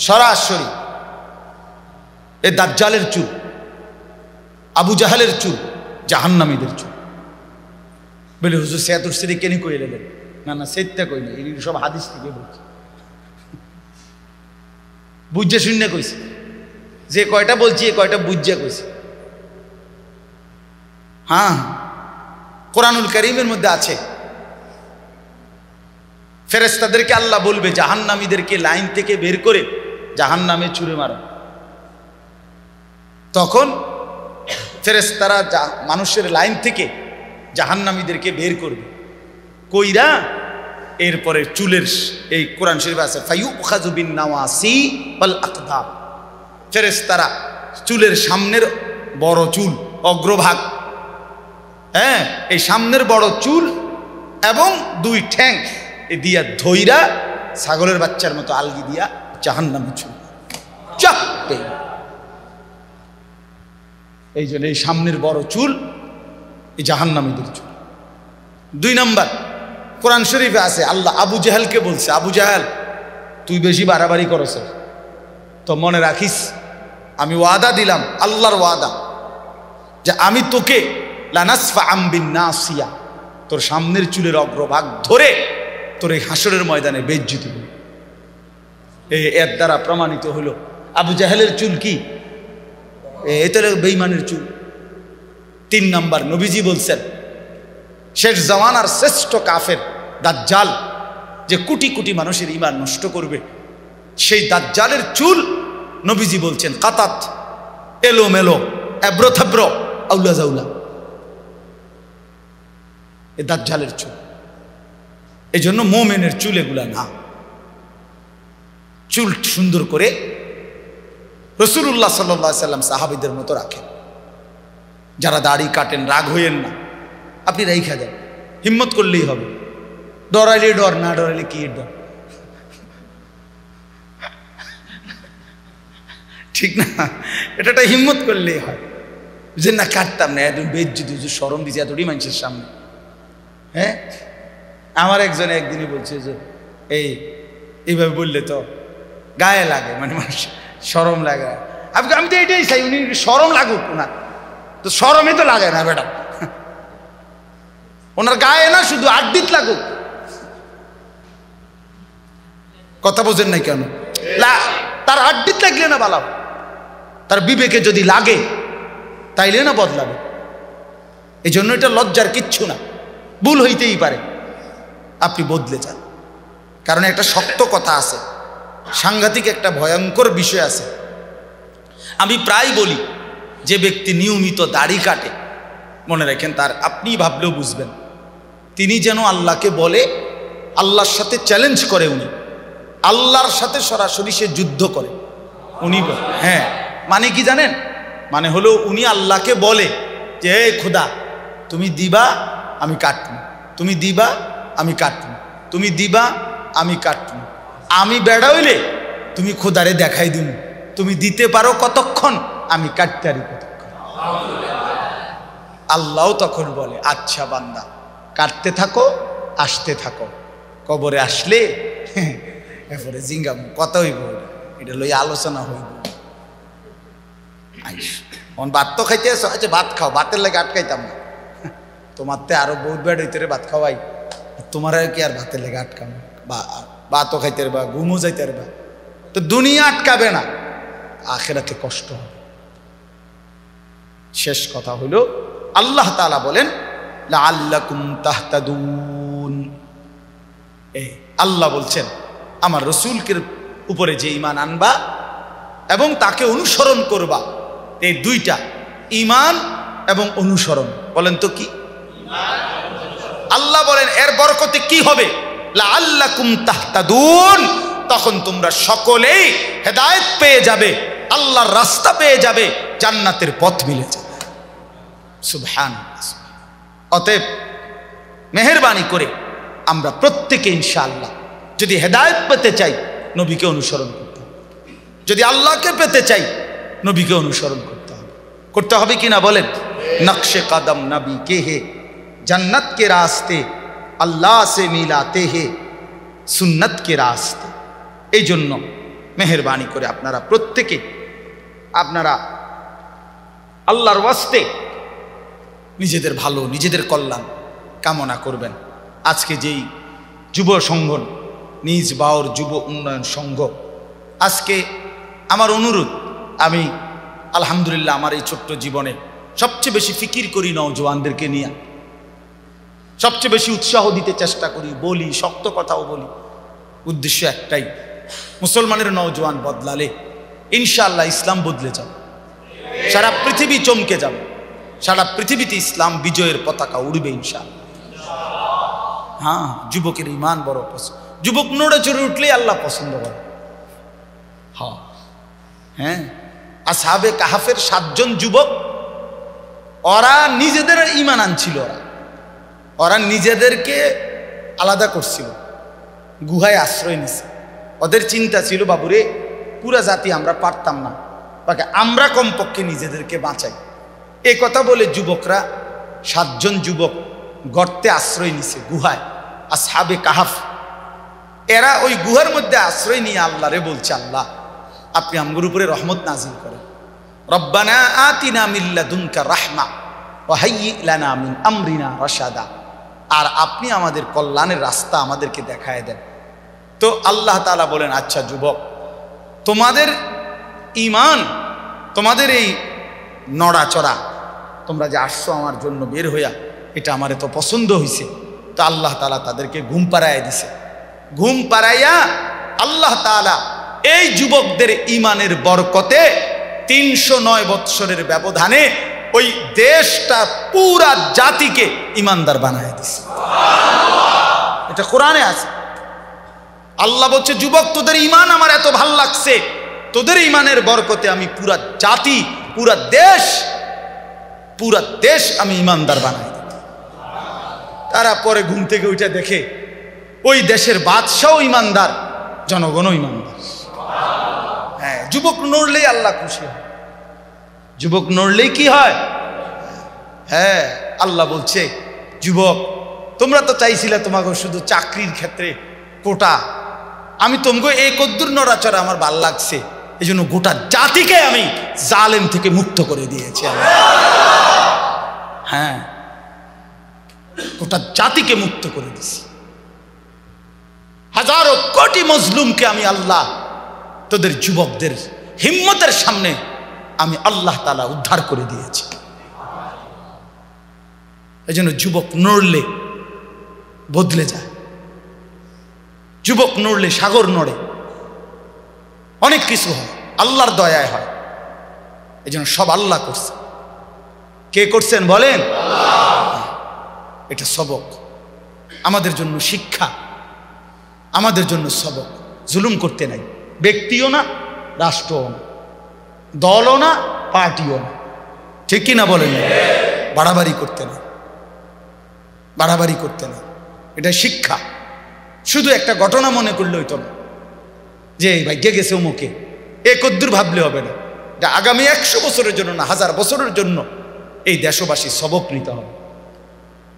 সরাসরি এ দাজ্জালের চুল, আবু জাহালের চুল, জাহান্নামীদের চুল। বলে হুজুর সেতুর সিরি কেন কই এলেন? না না, সেটা কই না, এই সব হাদিস থেকে বলছি, বুঝে শুনে কইছি, যে কয়টা বলছি এ কয়টা বুঝে কইছি। হ্যাঁ, কোরআনুল কারীমের মধ্যে আছে, ফেরেশতাদেরকে আল্লাহ বলবে জাহান্নামীদেরকে লাইন থেকে বের করে জাহান্নামে ছুঁড়ে মারো। তখন ফেরেশতারা মানুষের লাইন থেকে জাহান্নামীদেরকে বের করবে, কইরা এরপরে চুলের, এই কোরআন শরীফে আছে ফায়ুখাযু বিন নাওয়াসি ওয়াল আকদাম, ফেরেশতারা চুলের সামনের বড় চুল, অগ্রভাগ, হ্যাঁ, এই সামনের বড় চুল এবং দুই ঠ্যাং এ দিয়া ধইরা ছাগলের বাচ্চার মতো আলগি দিয়া জাহান্নামে চুল চাপবে। এই জন্য এই সামনের বড় চুল এই জাহান্নামীদের চুল। 2 নাম্বার, কোরআন শরীফে আছে আল্লাহ আবু জাহেলকে বলছে, আবু জাহেল তুই বেশি বাড়াবাড়ি করছ, তো মনে রাখিস আমি ওয়াদা দিলাম, আল্লাহর ওয়াদা, যে আমি তোকে লানাসফা আম্বিন নাসিয়া, তোর সামনের চুলের অগ্রভাগ ধরে তোর এই হাসরের ময়দানে বেজ্জিত করব। এর দ্বারা প্রমাণিত হলো আবু জাহেলের চুল কি, এটা বেঈমানের চুল। 3 নাম্বার, নবীজি বলছেন শেষ জামানার শ্রেষ্ঠ কাফের দাজ্জাল, যে কোটি কোটি মানুষের ঈমান নষ্ট করবে, সেই দাজ্জালের চুল নবীজি বলছেন কাতাত, এলো মেলো, এব্রো থাব্রো, আউলা জাউলা, এ দাজ্জালের চুল। এই জন্য মোমেনের চুল এগুলা না। চুল সুন্দর করে রাসূলুল্লাহ সাল্লাল্লাহু আলাইহি সাল্লাম সাহাবীদের মতো রাখেন। যারা দাড়ি কাটেন রাগ হইয়েন না, আপনি রাইখা দেন, হিম্মত করলেই হবে। ডরাইলে ডর, না ডরাইলে কি ডর, ঠিক না? এটা হিম্মত করলেই হয়, যে না কাটতাম না, একদম বেজ্জিত, শরম দিছে এতটি মানুষের সামনে। হ্যাঁ, আমার একজন একদিনই বলছে যে এইভাবে বললে তো গায়ে লাগে, মানে মানুষ শরম লাগে। আমি তো এটাই চাই, উনি শরম লাগুক না, তো শরমে তো লাগে না বেটা, ওনার গায়ে না শুধু আড্ডিত লাগুক। কথা বোঝেন নাই কেন? তার আড্ডিত লাগলে না বালাও, তার বিবেকে যদি লাগে তাইলে না বদলাবে। এই জন্য এটা লজ্জার কিচ্ছু না, ভুল হইতেই পারে, আপনি বদলে যান। কারণ একটা শক্ত কথা আছে, সাংঘাতিক একটা ভয়ঙ্কর বিষয় আছে। আমি প্রায় বলি, যে ব্যক্তি নিয়মিত দাড়ি কাটে, মনে রাখেন তার, আপনি ভাবলেও বুঝবেন, তিনি যেন আল্লাহকে বলে, আল্লাহর সাথে চ্যালেঞ্জ করে, উনি আল্লাহর সাথে সরাসরি সে যুদ্ধ করে। উনি হ্যাঁ, মানে কি জানেন? মানে হলো উনি আল্লাহকে বলে যে হে খোদা, তুমি দিবা আমি কাটবো, তুমি দিবা আমি কাটবো, তুমি দিবা আমি কাটবো, আমি বেড়া হইলে তুমি খোদারে দেখাই দিব, তুমি দিতে পারো কতক্ষণ, আমি কাটতে পারি কতক্ষণ। আল্লাহও তখন বলে আচ্ছা বান্দা, কাটতে থাকো, আসতে থাকো, কবরে আসলে এরপরে জিঙ্গাম কথা হইব, এটা লই আলোচনা হইব। ভাত তো খাইতে আসো, আচ্ছা ভাত খাও, ভাতের লাগে আটকাইতাম না, তোমার তো আরো বহুত বেড হইতে রে ভাত খাওয়াই, তোমার কি আর ভাতের লেগে আটকাম, বা ভাতও খাইতে পারবা, ঘুমও যাইতে পারবা, তো দুনিয়া আটকাবে না, আখিরাতে কষ্ট হবে। শেষ কথা হলো আল্লাহ তাআলা বলেন লাআল্লাকুম তাহতাদুন, আল্লাহ বলছেন আমার রাসূলকে উপরে যে ঈমান আনবা এবং তাকে অনুসরণ করবা, এই দুইটা, ঈমান এবং অনুসরণ, বলেন তো কি? আল্লাহ বলেন এর বরকতে কি হবে? লাআল্লাকুম তাহতাদুন, তখন তোমরা সকলেই হেদায়েত পেয়ে যাবে, আল্লাহর রাস্তা পেয়ে যাবে, জান্নাতের পথ মিলে যাবে। সুবহানাল্লাহ। অতএব মেহেরবানি করে আমরা প্রত্যেকে ইনশাআল্লাহ যদি হেদায়েত পেতে চাই নবীকে অনুসরণ করতে হবে, যদি আল্লাহকে পেতে চাই নবীকে অনুসরণ করতে হবে কি না বলেন? নকশে কদম নবী কে হে, जन्नत के रास्ते अल्लाह से मिलाते हैं सुन्नत के रास्ते। এই জন্য মেহেরবানি করে আপনারা প্রত্যেকে আপনারা আল্লাহর ওয়াস্তে নিজেদের ভালো, নিজেদের কল্যাণ কামনা করবেন। আজকে যেই যুব সংগঠন নিজ বাওর যুব উন্নয়ন সংঘ, আজকে আমার অনুরোধ, আমি আলহামদুলিল্লাহ আমার এই ছোট্ট জীবনে সবচেয়ে বেশি ফিকির করি নওজওয়ানদেরকে নিয়ে, সবচেয়ে বেশি উৎসাহ দিতে চেষ্টা করি, বলি, শক্ত কথাও বলি। উদ্দেশ্য একটাই, মুসলমানের নওজওয়ান বদলালে ইনশাআল্লাহ ইসলাম বদলে যাবে, সারা পৃথিবী চমকে যাবে, সারা পৃথিবীতে ইসলাম বিজয়ের পতাকা উড়বে ইনশাআল্লাহ। হ্যাঁ, যুবকের ইমান বড় পছন্দ, যুবক নড়ে চড়ে উঠলেই আল্লাহ পছন্দ করে। হ্যাঁ, আসহাবে কাহাফের 7 জন যুবক, ওরা নিজেদের ইমান আনছিল, ওরা নিজেদেরকে আলাদা করছিল, গুহায় আশ্রয় নিছে। ওদের চিন্তা ছিল, বাবুরে পুরা জাতি আমরা পারতাম না, বাকি আমরা কমপক্ষে নিজেদেরকে বাঁচাই। এই কথা বলে যুবকরা 7 জন যুবক গর্তে আশ্রয় নিছে, গুহায়, আসহাবে কাহাফ। এরা ওই গুহার মধ্যে আশ্রয় নিয়ে আল্লাহরে বলছে, আল্লাহ আপনি আমগোর উপরে রহমত নাজিল করেন, রব্বানা আতিনা মিন লাদুনকা রাহমা ওয়া হাইয়্যি লানা মিন আমরিনা রাশাদা, আর আপনি আমাদের কল্যাণের রাস্তা আমাদেরকে দেখায় দেন। তো আল্লাহ তাআলা বলেন, আচ্ছা যুবক, তোমাদের ঈমান, তোমাদের এই নড়াচড়া, তোমরা যে আসছো আমার জন্য বের হইয়া, এটা আমার এত পছন্দ হয়েছে। তো আল্লাহ তাআলা তাদেরকে ঘুম পাড়াইয়া দিছে। ঘুম পাড়াইয়া আল্লাহ তাআলা এই যুবকদের ঈমানের বরকতে 309 বৎসরের ব্যবধানে ওই দেশটা পুরা জাতিকে ইমানদার বানায় দিছে। এটা কোরআনে আছে। আল্লাহ বলছে, যুবক তোদের ঈমান আমার এত ভাল লাগছে, তোদের ঈমানের বরকতে আমি পুরা জাতি, পুরা দেশ আমি ইমানদার বানাই দিই। তারা পরে ঘুম থেকে উঠে দেখে ওই দেশের বাদশাও ইমানদার, জনগণও ইমানদার। হ্যাঁ, যুবক নড়লেই আল্লাহ খুশি হয়, যুবক নড়লেই কি হয়? হ্যাঁ, আল্লাহ বলছে, যুবক তোমরা তো চাইছিলে তোমাকে শুধু চাকরির ক্ষেত্রে কোটা, আমি তোমাকে এই কদ্দুর নড়াচড়া আমার ভাল লাগছে, এই জন্য গোটা জাতিকে আমি জালেম থেকে মুক্ত করে দিয়েছি। হ্যাঁ, গোটা জাতিকে মুক্ত করে দিছি। হাজারো কোটি মজলুমকে আমি আল্লাহ তোদের যুবকদের হিম্মতের সামনে আমি আল্লাহ তাআলা উদ্ধার করে দিয়েছি। এই জন্য যুবক নড়লে বদলে যায়, যুবক নড়লে সাগর নড়ে, অনেক কিছু হয়, আল্লাহর দয়ায় হয়। এই জন্য সব আল্লাহ করছে। কে করছেন বলেন? এটা সবক আমাদের জন্য, শিক্ষা আমাদের জন্য সবক। জুলুম করতে নাই, ব্যক্তিও না, রাষ্ট্রও না, দলও না, পার্টিও না, ঠিক কিনা বলেন? বাড়াবাড়ি করতে নাই, বাড়াবাড়ি করতে নাই, এটা শিক্ষা। শুধু একটা ঘটনা মনে করলে হইতো না যে ভাগ্যে গেছে অমুকে, এ কদ্দুর ভাবলে হবে না। এটা আগামী 100 বছরের জন্য না, 1000 বছরের জন্য এই দেশবাসী সবক নিতে হবে।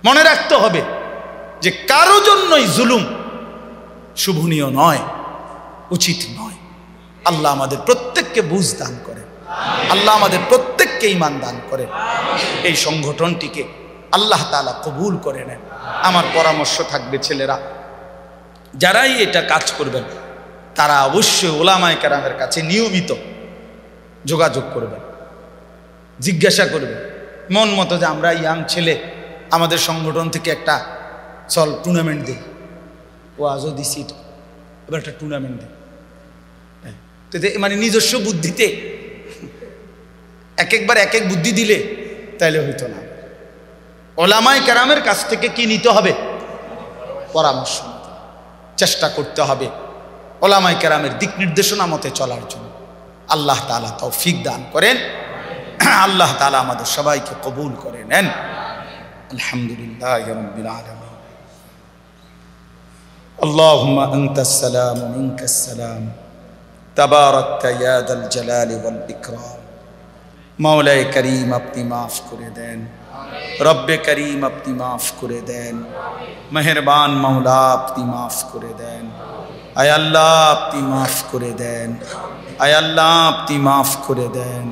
মনে রাখতে হবে যে কারো জন্যই জুলুম শুভনীয় নয়, উচিত নয়। আল্লাহ আমাদের প্রত্যেককে বুঝ দান করে, আল্লাহ আমাদের প্রত্যেককে ঈমান দান করে। এই সংগঠনটিকে আল্লাহ তাআলা কবুল করে নেন। আমার পরামর্শ থাকবে, ছেলেরা যারাই এটা কাজ করবেন তারা অবশ্যই ওলামায়ে কেরামের কাছে নিয়মিত যোগাযোগ করবেন, জিজ্ঞাসা করবেন মন মতো যে আমরা ইয়াং ছেলে, আমাদের সংগঠন থেকে একটা চল টুর্নামেন্ট দিই, ও আজও দিছি, এবার একটা টুর্নামেন্ট দিই। মানে নিজস্ব বুদ্ধিতে একবার এক এক বুদ্ধি দিলে তাইলে হইতো না। ওলামায়ে কেরামের কাছ থেকে কি নিতে হবে? পরামর্শ। চেষ্টা করতে হবে ওলামায়ে কেরামের দিক নির্দেশনা মতে চলার জন্য। আল্লাহ তাআলা তৌফিক দান করেন। আল্লাহ তাআলা আমাদের সবাইকে কবুল করে নেন। আলহামদুলিল্লাহি রাব্বিল আলামিন। আল্লাহুম্মা আনতাস সালাম ওয়া মিনকাস সালাম তাবারাকতা ইয়া যাল জালালি ওয়াল ইকরাম। মাওলায়ে করিম আপনি মাফ করে দেন, রব্বে করিম আপনি মাফ করে দেন, মেহেরবান মাওলা আপনি মাফ করে দেন। আয় আল্লাহ আপনি মাফ করে দেন, আয় আল্লাহ আপনি মাফ করে দেন,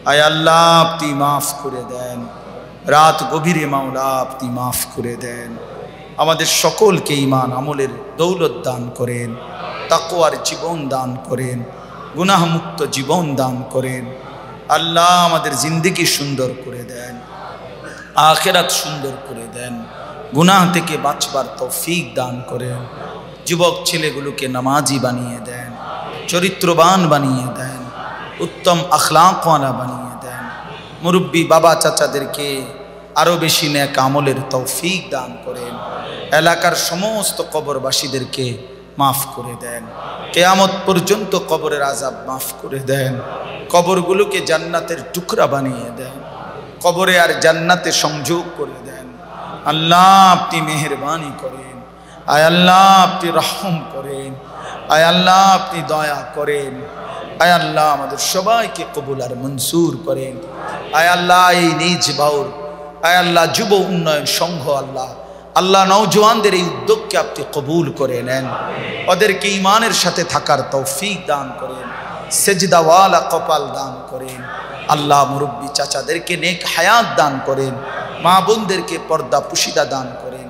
আয় আল্লাহ আপনি মাফ করে দেন। রাত গভীরে মাওলা আপনি মাফ করে দেন। আমাদের সকলকে ঈমান আমলের দৌলত দান করেন, তাকওয়ার জীবন দান করেন, গুনাহমুক্ত জীবন দান করেন। আল্লাহ আমাদের জিন্দেগি সুন্দর করে দেন, আখিরাত সুন্দর করে দেন, গুনাহ থেকে বাঁচবার তৌফিক দান করেন। যুবক ছেলেগুলোকে নামাজি বানিয়ে দেন, চরিত্রবান বানিয়ে দেন, উত্তম আখলাকওয়ালা বানিয়ে দেন। মুরব্বী বাবা চাচাদেরকে আরও বেশি নেক আমলের তৌফিক দান করেন। এলাকার সমস্ত কবরবাসীদেরকে মাফ করে দেন। কিয়ামত পর্যন্ত কবরের আযাব মাফ করে দেন। কবরগুলোকে জান্নাতের টুকরা বানিয়ে দেন, কবরে আর জান্নাতে সংযোগ করে দেন। আল্লাহ আপনি মেহেরবানি করেন, আয় আল্লাহ আপনি রহম করেন, আয় আল্লাহ আপনি দয়া করেন। আয় আল্লাহ আমাদের সবাইকে কবুল আর মনসুর করেন। আয় আল্লাহ এই নিজ বাউর আয় আল্লাহ যুব উন্নয়ন সংঘ আল্লাহ আল্লাহ নওজওয়ানদের এই উদ্যোগকে আপনি কবুল করে নেন, ওদেরকে ঈমানের সাথে থাকার তৌফিক দান করেন, সেজদাওয়ালা কপাল দান করেন। আল্লাহ মুরব্বী চাচাদেরকে নেক হায়াত দান করেন, মা বোনদেরকে পর্দা পুশিদা দান করেন।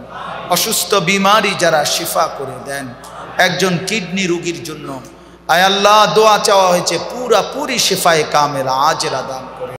অসুস্থ বিমারি যারা শিফা করে দেন। একজন কিডনি রোগীর জন্য আয় আল্লাহ দোয়া চাওয়া হয়েছে, পুরা পুরি শিফায়ে কামেলা আজেলা দান করেন।